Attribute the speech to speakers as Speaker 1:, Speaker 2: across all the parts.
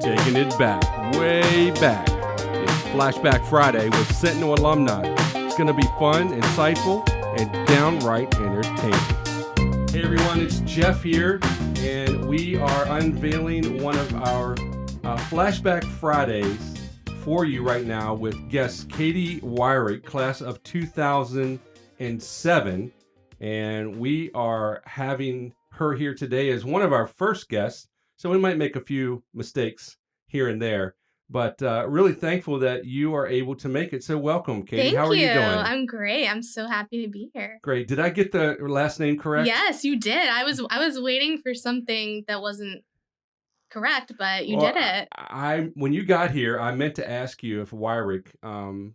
Speaker 1: Taking it back, way back. It's Flashback Friday with Sentinel Alumni. It's going to be fun, insightful, and downright entertaining. Hey everyone, it's Jeff here, and we are unveiling one of our Flashback Fridays for you right now with guest Katy Weirich, class of 2007, and we are having her here today as one of our first guests. So we might make a few mistakes here and there, but really thankful that you are able to make it. So welcome, Katy.
Speaker 2: Thank
Speaker 1: How are you doing?
Speaker 2: I'm great. I'm so happy to be here.
Speaker 1: Great. Did I get the last name correct?
Speaker 2: Yes, you did. I was waiting for something that wasn't correct, but you did it.
Speaker 1: When you got here, I meant to ask you if Weirich,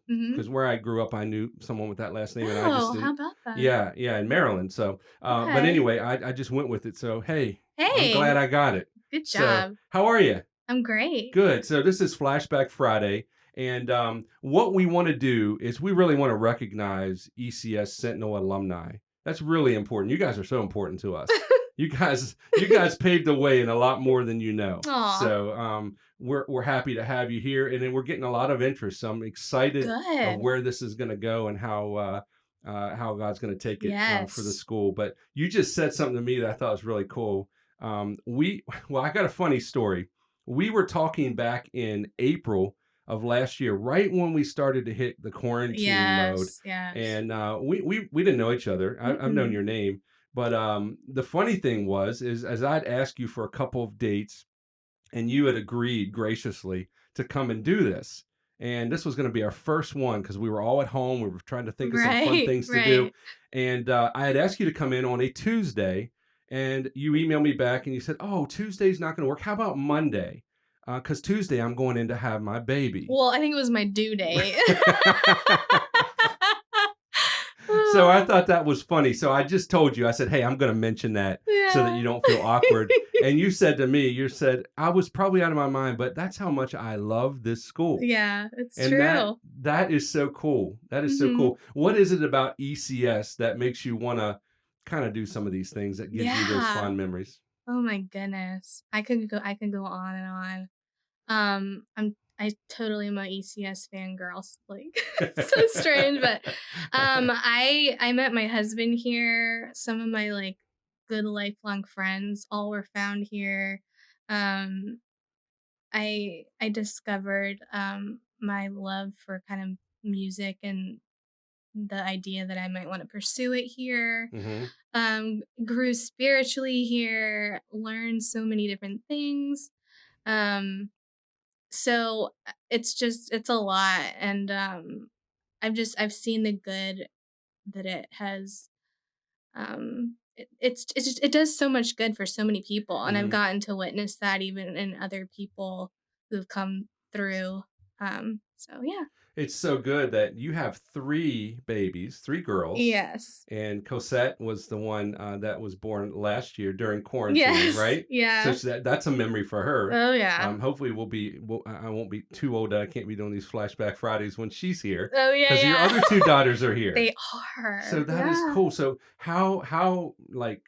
Speaker 1: because where I grew up, I knew someone with that last name, and I just didn't.
Speaker 2: How about that?
Speaker 1: Yeah, in Maryland. So,
Speaker 2: Okay.
Speaker 1: But anyway, I just went with it. So, hey,
Speaker 2: Hey,
Speaker 1: I'm glad I got it.
Speaker 2: good job.
Speaker 1: So, how are you?
Speaker 2: I'm great.
Speaker 1: Good. So this is Flashback Friday, and what we want to do is we really want to recognize ECS Sentinel alumni. That's really important. You guys are so important to us. You guys paved the way in a lot more than you know.
Speaker 2: Aw.
Speaker 1: So we're happy to have you here, and then we're getting a lot of interest. So I'm excited
Speaker 2: Good.
Speaker 1: of where this is going to go and how God's going to take it for the
Speaker 2: Yes.
Speaker 1: school. But you just said something to me that I thought was really cool. I got a funny story. We were talking back in April of last year, right when we started to hit the quarantine mode.
Speaker 2: Yes.
Speaker 1: And we didn't know each other. I've known your name. But the funny thing was as I'd asked you for a couple of dates, and you had agreed graciously to come and do this. And this was going to be our first one because we were all at home. We were trying to think of some fun things to do. And I had asked you to come in on a Tuesday, and you emailed me back and you said, oh, Tuesday's not going to work. How about Monday? Because Tuesday I'm going in to have my baby.
Speaker 2: Well, I think it was my due date.
Speaker 1: So I thought that was funny. So I just told you, I said, hey, I'm going to mention that so that you don't feel awkward. And you said to me, I was probably out of my mind, but that's how much I love this school.
Speaker 2: Yeah, it's
Speaker 1: and
Speaker 2: true.
Speaker 1: That is so cool. That is so cool. What is it about ECS that makes you want to kind of do some of these things that gives you those fond memories?
Speaker 2: Oh my goodness. I could go on and on. I totally am a ECS fangirl. Like so strange, but I met my husband here. Some of my like good lifelong friends all were found here. I discovered my love for kind of music and the idea that I might want to pursue it here. Grew spiritually here, learned so many different things. So it's a lot, and I've seen the good that it has. It does so much good for so many people, and I've gotten to witness that even in other people who've come through. So yeah.
Speaker 1: It's so good that you have 3 babies, 3 girls.
Speaker 2: Yes.
Speaker 1: And Cosette was the one that was born last year during quarantine, right?
Speaker 2: Yeah.
Speaker 1: So that's a memory for her.
Speaker 2: Oh yeah.
Speaker 1: Hopefully I won't be too old that I can't be doing these Flashback Fridays when she's here.
Speaker 2: Oh yeah.
Speaker 1: Because your other 2 daughters are here.
Speaker 2: They are.
Speaker 1: So that is cool. So how like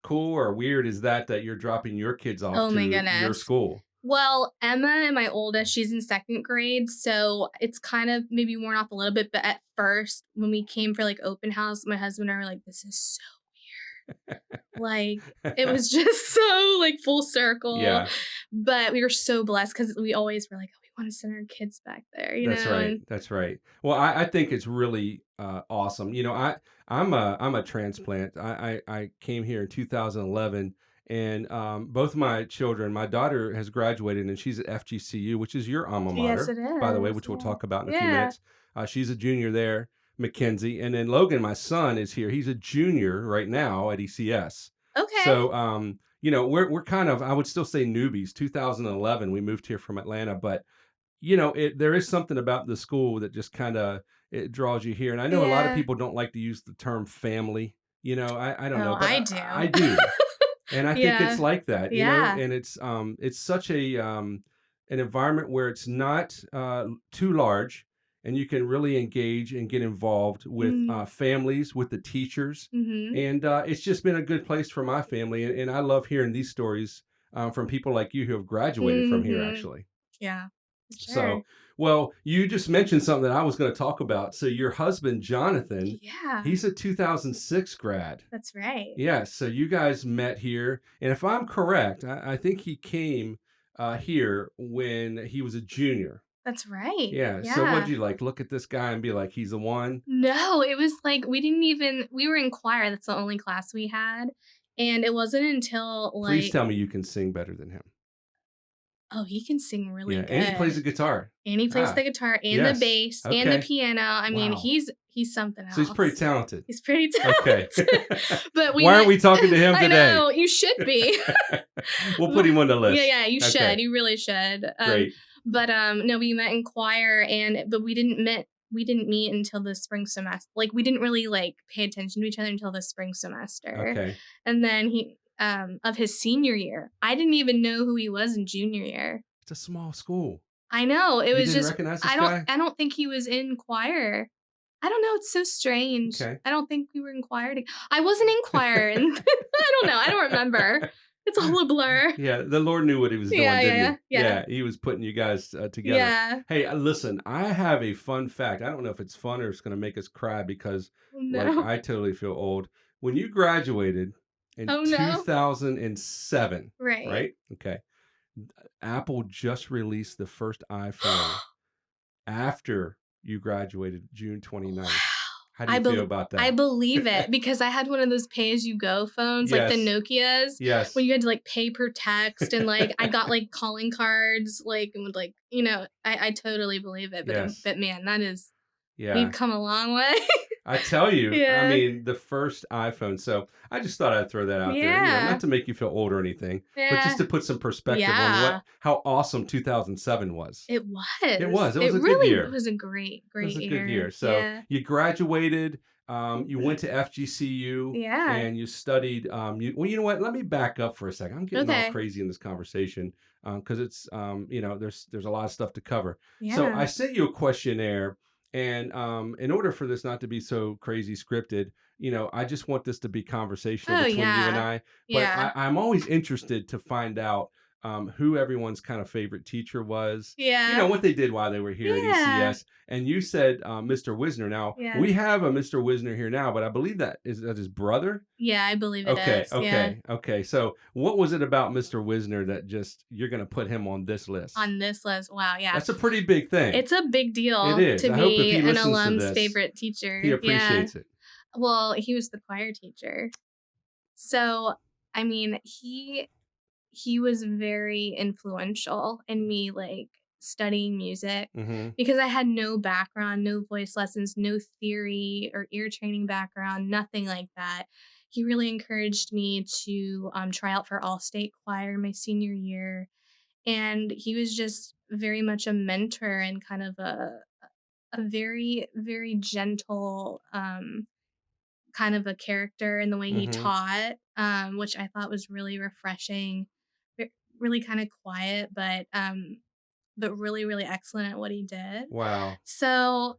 Speaker 1: cool or weird is that you're dropping your kids off to your school?
Speaker 2: Well, Emma and my oldest, she's in 2nd grade, so it's kind of maybe worn off a little bit. But at first, when we came for like open house, my husband and I were like, "This is so weird." Like it was just so like full circle. Yeah. But we were so blessed because we always were like, "Oh, we want to send our kids back there."
Speaker 1: That's right. That's right. Well, I think it's really awesome. You know, I'm a transplant. I came here in 2011. And both my children, my daughter has graduated and she's at FGCU, which is your alma mater,
Speaker 2: yes, it is.
Speaker 1: by the way, which we'll talk about in a few minutes. She's a junior there, Mackenzie. And then Logan, my son, is here. He's a junior right now at ECS.
Speaker 2: Okay.
Speaker 1: So, you know, we're kind of, I would still say newbies. 2011, we moved here from Atlanta. But, you know, there is something about the school that just kind of, it draws you here. And I know a lot of people don't like to use the term family. You know, I don't know. But
Speaker 2: I do.
Speaker 1: I do. And I think it's like that, you know, and it's such an environment where it's not too large, and you can really engage and get involved with families, with the teachers, and it's just been a good place for my family, and I love hearing these stories from people like you who have graduated from here,
Speaker 2: Mhm.
Speaker 1: actually.
Speaker 2: Yeah. Sure.
Speaker 1: So, well, you just mentioned something that I was going to talk about. So, your husband, Jonathan,
Speaker 2: Yeah.
Speaker 1: he's a 2006 grad.
Speaker 2: That's right.
Speaker 1: Yeah. So, you guys met here. And if I'm correct, I think he came here when he was a junior.
Speaker 2: That's right.
Speaker 1: Yeah. So, what'd
Speaker 2: Yeah.
Speaker 1: you like? Look at this guy and be like, he's the one?
Speaker 2: No, it was like we were in choir, that's the only class we had, and it wasn't until,
Speaker 1: Please
Speaker 2: like
Speaker 1: tell me you can sing better than him.
Speaker 2: oh, he can sing really
Speaker 1: Yeah. And he plays the
Speaker 2: good.
Speaker 1: guitar.
Speaker 2: And he plays
Speaker 1: Ah,
Speaker 2: the guitar and the
Speaker 1: yes.
Speaker 2: bass and the
Speaker 1: Okay.
Speaker 2: piano. I mean,
Speaker 1: Wow.
Speaker 2: he's something
Speaker 1: So, he's pretty
Speaker 2: else.
Speaker 1: talented.
Speaker 2: He's pretty
Speaker 1: Okay.
Speaker 2: talented. But we
Speaker 1: Why aren't
Speaker 2: met
Speaker 1: we talking to him
Speaker 2: I
Speaker 1: today?
Speaker 2: know, you should be.
Speaker 1: We'll put him on the
Speaker 2: Yeah,
Speaker 1: list.
Speaker 2: yeah, you
Speaker 1: Okay.
Speaker 2: should. You really should.
Speaker 1: Great.
Speaker 2: But no, we met in choir but we didn't meet until the spring semester. Like we didn't really like pay attention to each other until the spring semester.
Speaker 1: Okay.
Speaker 2: And then he of his senior year. I didn't even know who he was in junior year.
Speaker 1: It's a small school.
Speaker 2: I know. It
Speaker 1: You
Speaker 2: was
Speaker 1: didn't
Speaker 2: just
Speaker 1: recognize this guy?
Speaker 2: I don't think he was in choir. I don't know, it's so strange.
Speaker 1: Okay.
Speaker 2: I don't think we were in choir. I wasn't in choir and I don't know. I don't remember. It's all a blur.
Speaker 1: Yeah, the Lord knew what he was doing,
Speaker 2: Yeah,
Speaker 1: didn't he?
Speaker 2: yeah.
Speaker 1: He was putting you guys together.
Speaker 2: Yeah.
Speaker 1: Hey, listen, I have a fun fact. I don't know if it's fun or it's going to make us cry because,
Speaker 2: Oh
Speaker 1: like,
Speaker 2: no.
Speaker 1: I totally feel old. When you graduated in
Speaker 2: Oh no.
Speaker 1: 2007,
Speaker 2: Right.
Speaker 1: right? Okay. Apple just released the first iPhone after you graduated June 29th.
Speaker 2: Wow.
Speaker 1: How do you feel about that?
Speaker 2: I believe it because I had one of those pay-as-you-go phones, like the
Speaker 1: Yes.
Speaker 2: Nokias,
Speaker 1: Yes.
Speaker 2: when you had to like pay per text and like I got like calling cards, like and would like I totally believe it.
Speaker 1: Yes.
Speaker 2: But man, that is
Speaker 1: Yeah.
Speaker 2: we've come a long way.
Speaker 1: I tell you, I
Speaker 2: Yeah.
Speaker 1: mean, the first iPhone. So I just thought I'd throw that out there.
Speaker 2: Yeah.
Speaker 1: Not to make you feel old or anything, but
Speaker 2: Yeah.
Speaker 1: just to put some perspective on
Speaker 2: Yeah.
Speaker 1: how awesome 2007 was.
Speaker 2: It was.
Speaker 1: It was. It was a good
Speaker 2: really
Speaker 1: year.
Speaker 2: was a great
Speaker 1: It was a
Speaker 2: year.
Speaker 1: good year. So
Speaker 2: yeah.
Speaker 1: you graduated. You went to FGCU
Speaker 2: Yeah.
Speaker 1: and you studied. Well, you know what? Let me back up for a second. I'm getting all
Speaker 2: Okay.
Speaker 1: crazy in this conversation because it's there's a lot of stuff to cover. So I
Speaker 2: Yeah.
Speaker 1: sent you a questionnaire, and in order for this not to be so crazy scripted, I just want this to be conversational
Speaker 2: Oh
Speaker 1: between you and
Speaker 2: yeah.
Speaker 1: I. But
Speaker 2: Yeah.
Speaker 1: I'm always interested to find out who everyone's kind of favorite teacher was.
Speaker 2: Yeah.
Speaker 1: What they did while they were here
Speaker 2: Yeah.
Speaker 1: at ECS. And you said Mr. Wisner. Now,
Speaker 2: Yeah.
Speaker 1: we have a Mr. Wisner here now, but I believe that his brother?
Speaker 2: Yeah, I believe it
Speaker 1: Okay,
Speaker 2: is. Yeah.
Speaker 1: okay. So, what was it about Mr. Wisner that just you're going to put him on this list?
Speaker 2: On this list. Wow, yeah.
Speaker 1: That's a pretty big thing.
Speaker 2: It's a big deal
Speaker 1: It is.
Speaker 2: to
Speaker 1: I hope if
Speaker 2: be
Speaker 1: he
Speaker 2: an
Speaker 1: listens to
Speaker 2: alum's
Speaker 1: this,
Speaker 2: favorite teacher.
Speaker 1: he appreciates it.
Speaker 2: Well, he was the choir teacher. So, I mean, he was very influential in me like studying music
Speaker 1: Hmm.
Speaker 2: because I had no background, no voice lessons, no theory or ear training background, nothing like that. He really encouraged me to try out for all state choir my senior year, and he was just very much a mentor and kind of a very very gentle kind of a character in the way he
Speaker 1: Hmm.
Speaker 2: taught, which I thought was really refreshing, really kind of quiet, but really really excellent at what he did.
Speaker 1: Wow.
Speaker 2: So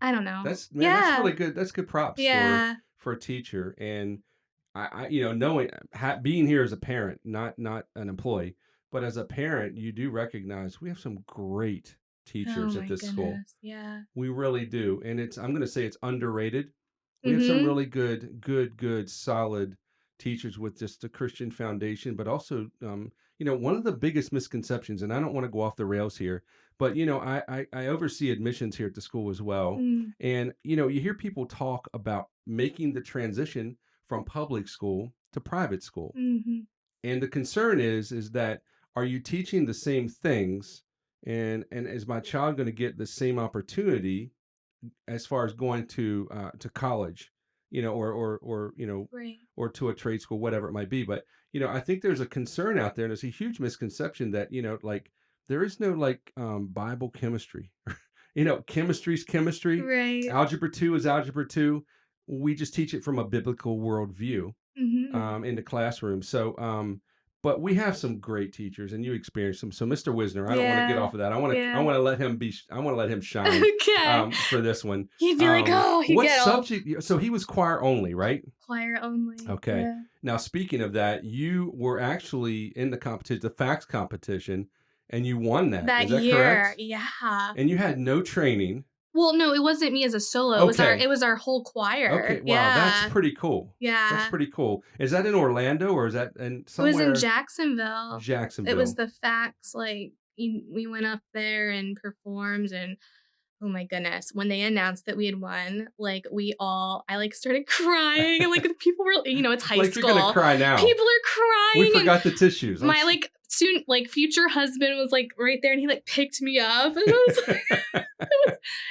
Speaker 2: I don't know.
Speaker 1: That's
Speaker 2: Yeah,
Speaker 1: really good. That's good props
Speaker 2: yeah.
Speaker 1: for a teacher. And I knowing being here as a parent, not an employee, but as a parent, you do recognize we have some great
Speaker 2: Oh
Speaker 1: teachers at
Speaker 2: my
Speaker 1: this school.
Speaker 2: goodness. Yeah.
Speaker 1: We really do, and I'm going to say it's underrated. We have some
Speaker 2: Mhm.
Speaker 1: really good, solid teachers with just a Christian foundation, but also, one of the biggest misconceptions, and I don't want to go off the rails here, but I oversee admissions here at the school as well,
Speaker 2: Mm,
Speaker 1: and you hear people talk about making the transition from public school to private school,
Speaker 2: mhm.
Speaker 1: and the concern is that are you teaching the same things, and is my child going to get the same opportunity as far as going to college, or
Speaker 2: Right.
Speaker 1: or to a trade school, whatever it might be. But I think there's a concern out there, and there's a huge misconception that like there is no like Bible chemistry. Chemistry's chemistry.
Speaker 2: Right.
Speaker 1: Algebra 2 is algebra 2. We just teach it from a biblical worldview
Speaker 2: Mhm.
Speaker 1: in the classroom. So, But we have some great teachers, and you experienced them. So, Mr. Wisner, I don't want to get
Speaker 2: Yeah.
Speaker 1: off of that. I
Speaker 2: Yeah.
Speaker 1: want to let him be. I want to let him shine
Speaker 2: Okay.
Speaker 1: for this one.
Speaker 2: He'd be like, oh, he'd
Speaker 1: What
Speaker 2: get all
Speaker 1: subject? So he was choir only, right?
Speaker 2: choir only.
Speaker 1: Okay.
Speaker 2: Yeah.
Speaker 1: Now, speaking of that, you were actually in the competition, the fax competition, and you won that.
Speaker 2: That
Speaker 1: Is that
Speaker 2: year,
Speaker 1: correct?
Speaker 2: yeah.
Speaker 1: And you had no training.
Speaker 2: Well, no, it wasn't me as a solo.
Speaker 1: Okay.
Speaker 2: It was our whole choir.
Speaker 1: Okay. Wow,
Speaker 2: Yeah.
Speaker 1: that's pretty cool.
Speaker 2: Yeah.
Speaker 1: That's pretty cool. Is that in Orlando or is that in
Speaker 2: It was
Speaker 1: somewhere?
Speaker 2: in Jacksonville.
Speaker 1: Jacksonville.
Speaker 2: It was the fax, like, we went up there and performed, and oh my goodness, when they announced that we had won, like, I, like, started crying, and, like, people were, it's high
Speaker 1: Like
Speaker 2: school.
Speaker 1: you're gonna cry now.
Speaker 2: People are crying.
Speaker 1: We forgot the tissues.
Speaker 2: My, like, soon, like, future husband was, like, right there, and he, like, picked me up, and I was like,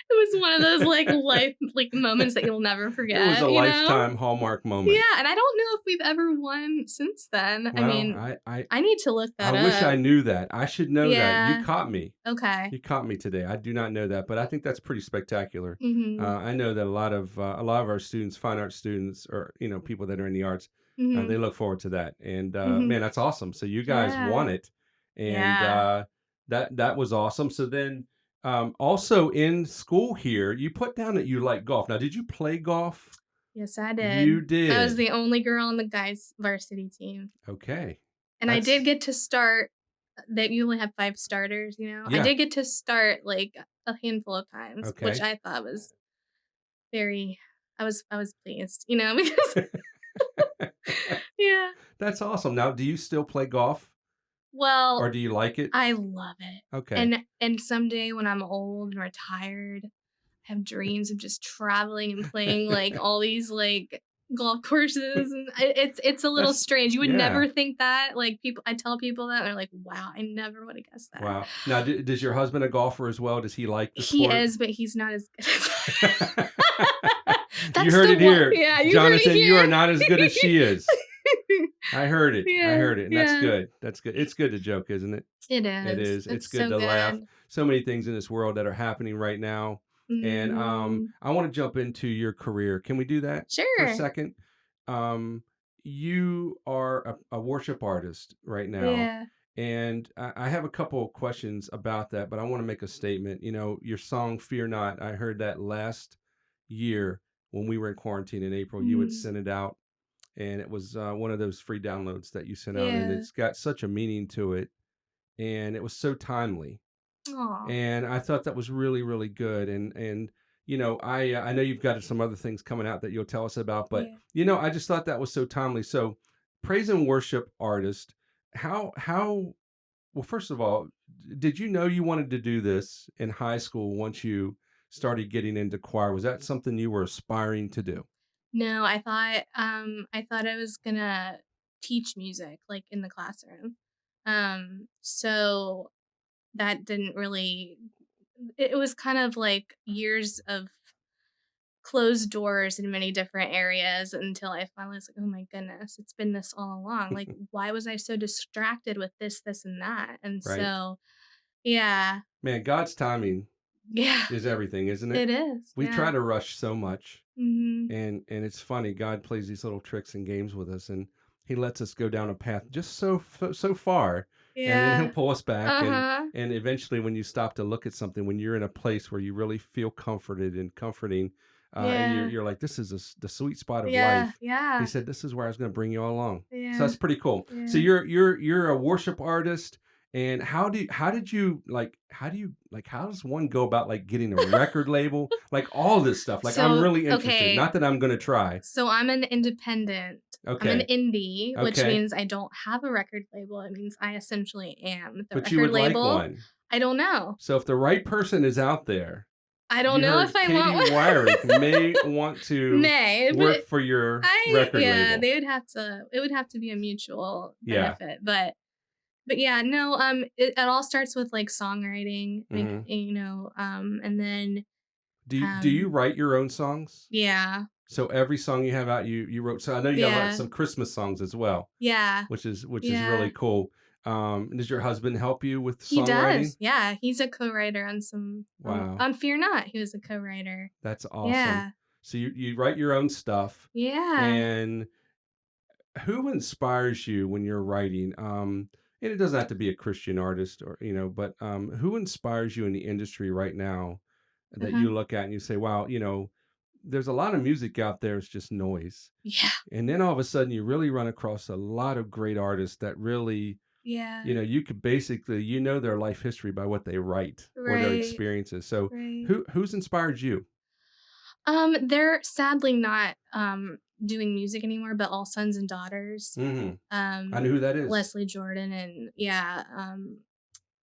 Speaker 2: it was one of those, like, life, like, moments that you'll never forget.
Speaker 1: It was a lifetime Hallmark moment.
Speaker 2: Yeah, and I don't know if we've ever won since then.
Speaker 1: Well,
Speaker 2: I mean, I need to look that up.
Speaker 1: I wish I knew that. I should know that. You caught me.
Speaker 2: Okay.
Speaker 1: You caught me today. I do not know that, but I think that's pretty spectacular.
Speaker 2: Mm-hmm.
Speaker 1: I know that a lot of our students, fine art students, or people that are in the arts,
Speaker 2: Mm-hmm.
Speaker 1: they look forward to that. And
Speaker 2: Mhm.
Speaker 1: man, that's awesome. So you guys won it, and that was awesome. So then, also in school here, you put down that you like golf. Now, did you play golf?
Speaker 2: Yes, I did.
Speaker 1: You did.
Speaker 2: I was the only girl on the guys' varsity team.
Speaker 1: Okay.
Speaker 2: And I did get to start. That you only have 5 starters,
Speaker 1: Yeah.
Speaker 2: I did get to start like a handful of times,
Speaker 1: Okay.
Speaker 2: which I thought was very. I was pleased, because yeah.
Speaker 1: That's awesome. Now, do you still play golf,
Speaker 2: Well,
Speaker 1: or do you like it?
Speaker 2: I love it.
Speaker 1: Okay.
Speaker 2: And someday when I'm old and retired, I have dreams of just traveling and playing like all these like golf courses, and it's a little strange. You would never think that. Like I tell people that, and they're like, "Wow, I never would have guessed that."
Speaker 1: Wow. Now, does your husband a golfer as well? Does he like the sport?
Speaker 2: He is, but he's not as good as.
Speaker 1: You heard it here.
Speaker 2: Yeah,
Speaker 1: Jonathan, you are not as good as she is. I heard it.
Speaker 2: Yeah,
Speaker 1: I heard it. And that's
Speaker 2: yeah.
Speaker 1: good. That's good. It's good to joke, isn't it?
Speaker 2: It is.
Speaker 1: It is. It's good
Speaker 2: so
Speaker 1: to laugh. So many things in this world that are happening right now. And I want to jump into your career. Can we do that for a
Speaker 2: Sure.
Speaker 1: second? You are a worship artist right now.
Speaker 2: Yeah.
Speaker 1: And I have a couple of questions about that, but I want to make a statement. Your song "Fear Not," I heard that last year when we were in quarantine in April. You had sent it out, and it was one of those free downloads that you sent out, and it's got such a meaning to it, and it was so timely.
Speaker 2: Aww.
Speaker 1: And I thought that was really, really good. And I know you've got some other things coming out that you'll tell us about, but I just thought that was so timely. So, praise and worship artist, how well, first of all, did you know you wanted to do this in high school once you started getting into choir? Was that something you were aspiring to do?
Speaker 2: No, I thought I was gonna teach music like in the classroom. So that didn't really. It was kind of like years of closed doors in many different areas until I finally was like, oh my goodness, it's been this all along. Like, why was I so distracted with this, and that? And
Speaker 1: Right.
Speaker 2: so, yeah.
Speaker 1: Man, God's timing is everything, isn't it?
Speaker 2: It is.
Speaker 1: We try to rush so much.
Speaker 2: Mm-hmm.
Speaker 1: And it's funny. God plays these little tricks and games with us, and He lets us go down a path just so far, and then He'll pull us back. And eventually, when you stop to look at something, when you're in a place where you really feel comforted and comforting, and you're like, this is the sweet spot of life.
Speaker 2: Yeah.
Speaker 1: He said, this is where I was going to bring you all along.
Speaker 2: Yeah.
Speaker 1: So that's pretty cool.
Speaker 2: Yeah.
Speaker 1: So you're a worship artist. And how does one go about like getting a record label, like all this stuff? Like, I'm really interested.
Speaker 2: Okay.
Speaker 1: Not that I'm going to try.
Speaker 2: So I'm an independent.
Speaker 1: Okay.
Speaker 2: I'm an indie, which
Speaker 1: Okay.
Speaker 2: means I don't have a record label. It means I essentially am the
Speaker 1: But
Speaker 2: record
Speaker 1: you would
Speaker 2: label.
Speaker 1: like one.
Speaker 2: I don't know.
Speaker 1: So if the right person is out there,
Speaker 2: I don't know if I
Speaker 1: Katy
Speaker 2: want one.
Speaker 1: Weirich may want to work for your record label.
Speaker 2: They would have to. It would have to be a mutual benefit. But yeah, no. It all starts with like songwriting, like, and then.
Speaker 1: Do you write your own songs?
Speaker 2: Yeah.
Speaker 1: So every song you have out, you wrote. So I know you have some Christmas songs as well.
Speaker 2: Yeah.
Speaker 1: Which is really cool. Does your husband help you with songwriting?
Speaker 2: He does. Yeah, he's a co-writer on some.
Speaker 1: Wow.
Speaker 2: On Fear Not, he was a co-writer.
Speaker 1: That's awesome.
Speaker 2: Yeah.
Speaker 1: So you write your own stuff.
Speaker 2: Yeah.
Speaker 1: And who inspires you when you're writing? And it doesn't have to be a Christian artist or, but who inspires you in the industry right now that
Speaker 2: Uh-huh.
Speaker 1: you look at and you say, wow, there's a lot of music out there. It's just noise.
Speaker 2: Yeah.
Speaker 1: And then all of a sudden you really run across a lot of great artists that really,
Speaker 2: Yeah.
Speaker 1: you could basically, their life history by what they write or their
Speaker 2: Right.
Speaker 1: experiences. So
Speaker 2: Right.
Speaker 1: who's inspired you?
Speaker 2: They're sadly not doing music anymore, but all sons and daughters.
Speaker 1: Hmm. I know who that is.
Speaker 2: Leslie Jordan and yeah,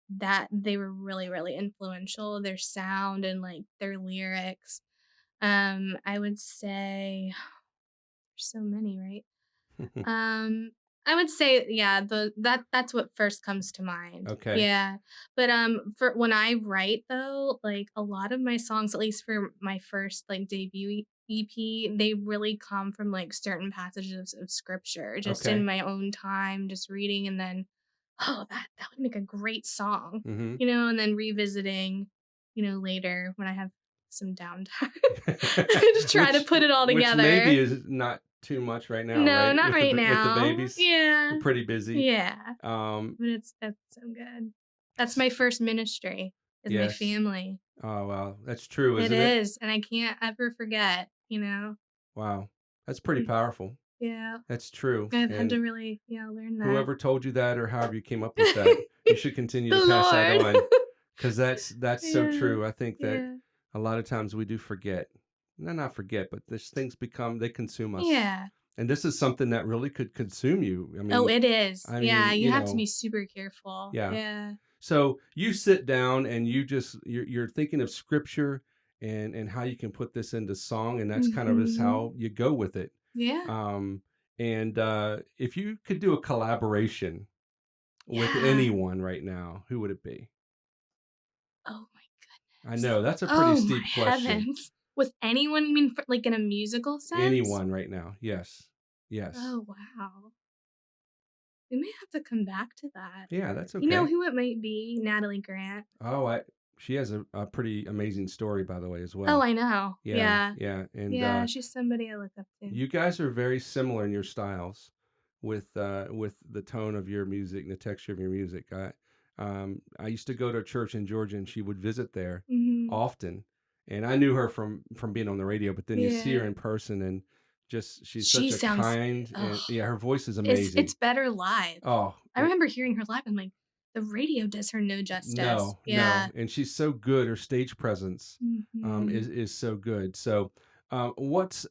Speaker 2: that they were really, really influential. Their sound and like their lyrics. I would say there's so many, right? Um, I would say, yeah, that's what first comes to mind.
Speaker 1: Okay.
Speaker 2: Yeah. But for when I write though, like a lot of my songs, at least for my first like debut EP, they really come from like certain passages of scripture, just in
Speaker 1: Okay.
Speaker 2: my own time, just reading and then, oh, that would make a great song,
Speaker 1: Hmm.
Speaker 2: and then revisiting, later when I have some downtime to try to
Speaker 1: which
Speaker 2: put it all
Speaker 1: which maybe
Speaker 2: together.
Speaker 1: is not too much right now,
Speaker 2: No,
Speaker 1: right?
Speaker 2: not right
Speaker 1: With the
Speaker 2: now.
Speaker 1: babies,
Speaker 2: Yeah.
Speaker 1: we're pretty busy.
Speaker 2: Yeah.
Speaker 1: Um,
Speaker 2: But it's so good. That's
Speaker 1: s-
Speaker 2: my first ministry, is my
Speaker 1: yes.
Speaker 2: family.
Speaker 1: Oh wow, that's true,
Speaker 2: It
Speaker 1: isn't it?
Speaker 2: is, and I can't ever forget.
Speaker 1: Wow, that's pretty
Speaker 2: Mm,
Speaker 1: powerful.
Speaker 2: yeah.
Speaker 1: That's true.
Speaker 2: I've had
Speaker 1: And
Speaker 2: to really, learn that.
Speaker 1: whoever told you that, or however you came up with that, you should continue
Speaker 2: The
Speaker 1: to pass that
Speaker 2: Lord.
Speaker 1: on, because that's so
Speaker 2: Yeah.
Speaker 1: true. I think that
Speaker 2: Yeah.
Speaker 1: a lot of times we do forget, not forget, but these things they consume us,
Speaker 2: Yeah.
Speaker 1: and this is something that really could consume you. I
Speaker 2: Oh,
Speaker 1: mean,
Speaker 2: it is.
Speaker 1: I
Speaker 2: Yeah,
Speaker 1: mean,
Speaker 2: you have to be super careful.
Speaker 1: yeah.
Speaker 2: Yeah.
Speaker 1: So you sit down and you're thinking of scripture and how you can put this into song, and that's kind of is
Speaker 2: Mhm.
Speaker 1: how you go with it.
Speaker 2: Yeah.
Speaker 1: Um, and if you could do a collaboration with
Speaker 2: Yeah.
Speaker 1: anyone right now, who would it be?
Speaker 2: Oh my
Speaker 1: I
Speaker 2: goodness.
Speaker 1: know that's a pretty
Speaker 2: Oh my
Speaker 1: steep question.
Speaker 2: heavens. With anyone, you mean for, like in a musical sense?
Speaker 1: Anyone right now? Yes, yes.
Speaker 2: Oh wow. We may have to come back to that.
Speaker 1: Yeah, that's
Speaker 2: You know
Speaker 1: okay.
Speaker 2: who it might be? Natalie Grant.
Speaker 1: Oh, she has a pretty amazing story, by the way, as
Speaker 2: Oh,
Speaker 1: well.
Speaker 2: I know.
Speaker 1: Yeah,
Speaker 2: Yeah.
Speaker 1: yeah, and
Speaker 2: Yeah, she's somebody I look up to.
Speaker 1: you guys are very similar in your styles with the tone of your music and the texture of your music. I used to go to a church in Georgia and she would visit there
Speaker 2: Mhm.
Speaker 1: often. And I knew her from being on the radio, but then you see her
Speaker 2: Yeah.
Speaker 1: in person and just she's
Speaker 2: She
Speaker 1: such a
Speaker 2: sounds
Speaker 1: kind
Speaker 2: oh,
Speaker 1: and yeah, her voice is
Speaker 2: it's
Speaker 1: amazing.
Speaker 2: better live.
Speaker 1: Oh,
Speaker 2: I remember hearing her live, I'm like, the radio does her no justice.
Speaker 1: no,
Speaker 2: Yeah.
Speaker 1: no, and she's so good. Her stage presence
Speaker 2: Mhm.
Speaker 1: is so good. So, what's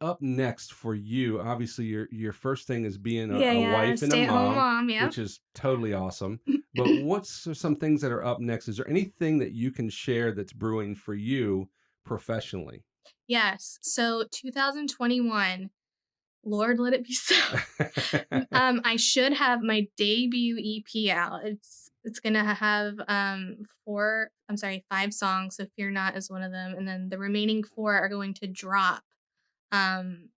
Speaker 1: up next for you? Obviously, your first thing is being
Speaker 2: Yeah,
Speaker 1: a
Speaker 2: yeah,
Speaker 1: wife and a
Speaker 2: stay-at-home
Speaker 1: mom,
Speaker 2: mom, yep.
Speaker 1: which is totally awesome. But what's some things that are up next? Is there anything that you can share that's brewing for you professionally?
Speaker 2: Yes. So 2021, Lord, let it be so. I should have my debut EP out. It's gonna have 5 songs. So Fear Not is one of them, and then the remaining 4 are going to drop um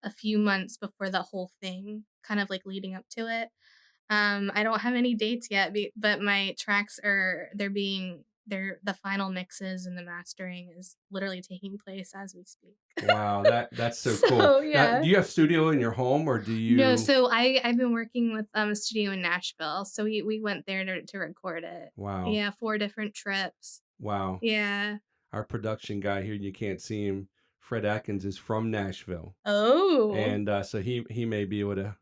Speaker 2: a few months before the whole thing, kind of like leading up to it. I don't have any dates yet, but my tracks they're the final mixes and the mastering is literally taking place as we speak.
Speaker 1: Wow, that's so cool.
Speaker 2: So
Speaker 1: Now,
Speaker 2: yeah.
Speaker 1: do you have studio in your home or do
Speaker 2: No,
Speaker 1: you?
Speaker 2: so I've been working with a studio in Nashville. So we went there to record it.
Speaker 1: Wow,
Speaker 2: Yeah, 4 different trips.
Speaker 1: wow.
Speaker 2: Yeah.
Speaker 1: Our production guy here, you can't see him. Fred Atkins is from Nashville.
Speaker 2: Oh.
Speaker 1: And so he may be able to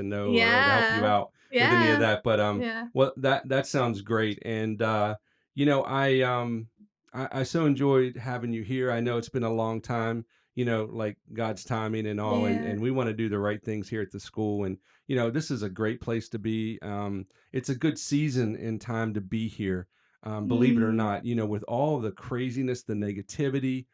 Speaker 1: know or to help you
Speaker 2: Yeah.
Speaker 1: out with any of
Speaker 2: Yeah.
Speaker 1: that. But
Speaker 2: Yeah.
Speaker 1: well, that sounds great. And you know, I so enjoyed having you here. I know it's been a long time. Like God's timing and all,
Speaker 2: Yeah.
Speaker 1: and we want to do the right things here at the school. And this is a great place to be. It's a good season and time to be here. Believe it or
Speaker 2: Mm.
Speaker 1: not, with all the craziness, the negativity,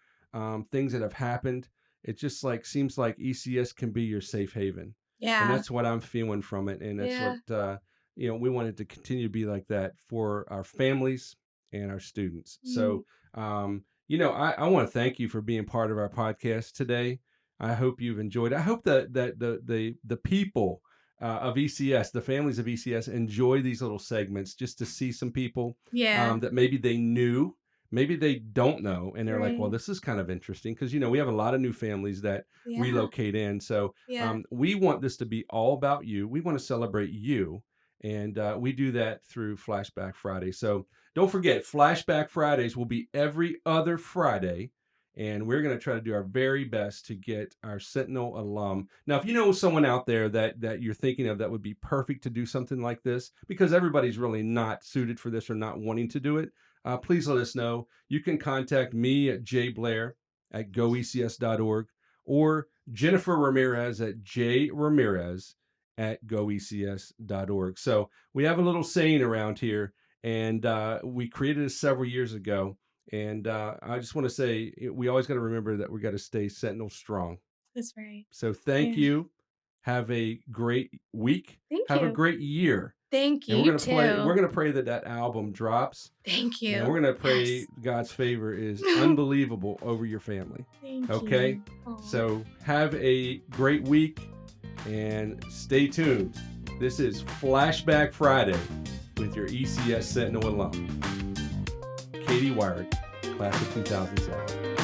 Speaker 1: things that have happened, it just like seems like ECS can be your safe haven, and
Speaker 2: Yeah.
Speaker 1: that's what I'm feeling from it, and that's what
Speaker 2: Yeah.
Speaker 1: we want it to continue to be like that for our families and our students.
Speaker 2: Mm.
Speaker 1: So, I want to thank you for being part of our podcast today. I hope you've enjoyed it. I hope that the people of ECS, the families of ECS, enjoy these little segments just to see some people
Speaker 2: Yeah.
Speaker 1: that maybe they knew, maybe they don't know, and they're like, well,
Speaker 2: Right.
Speaker 1: this is kind of interesting because, we have a lot of new families that
Speaker 2: Yeah.
Speaker 1: relocate in. So
Speaker 2: Yeah.
Speaker 1: we want this to be all about you. We want to celebrate you. And we do that through Flashback Friday. So don't forget, Flashback Fridays will be every other Friday. And we're going to try to do our very best to get our Sentinel alum. Now, if you know someone out there that you're thinking of that would be perfect to do something like this, because everybody's really not suited for this or not wanting to do it, please let us know. You can contact me at jblair@goecs.org or Jennifer Ramirez at jramirez@goecs.org. So we have a little saying around here, and we created it several years ago. And I just want to say, we always got to remember that we got to stay Sentinel strong.
Speaker 2: That's right.
Speaker 1: So thank
Speaker 2: Yeah.
Speaker 1: you. Have a great week.
Speaker 2: Thank
Speaker 1: Have a
Speaker 2: you.
Speaker 1: great year.
Speaker 2: Thank you.
Speaker 1: And
Speaker 2: You
Speaker 1: we're
Speaker 2: too.
Speaker 1: gonna pray that album drops.
Speaker 2: Thank you.
Speaker 1: And we're gonna pray
Speaker 2: Yes.
Speaker 1: God's favor is unbelievable over your family.
Speaker 2: Thank
Speaker 1: Okay?
Speaker 2: you. Aw.
Speaker 1: So have a great week and stay tuned. This is Flashback Friday with your ECS Sentinel alum, Katy Weirich, class of 2007.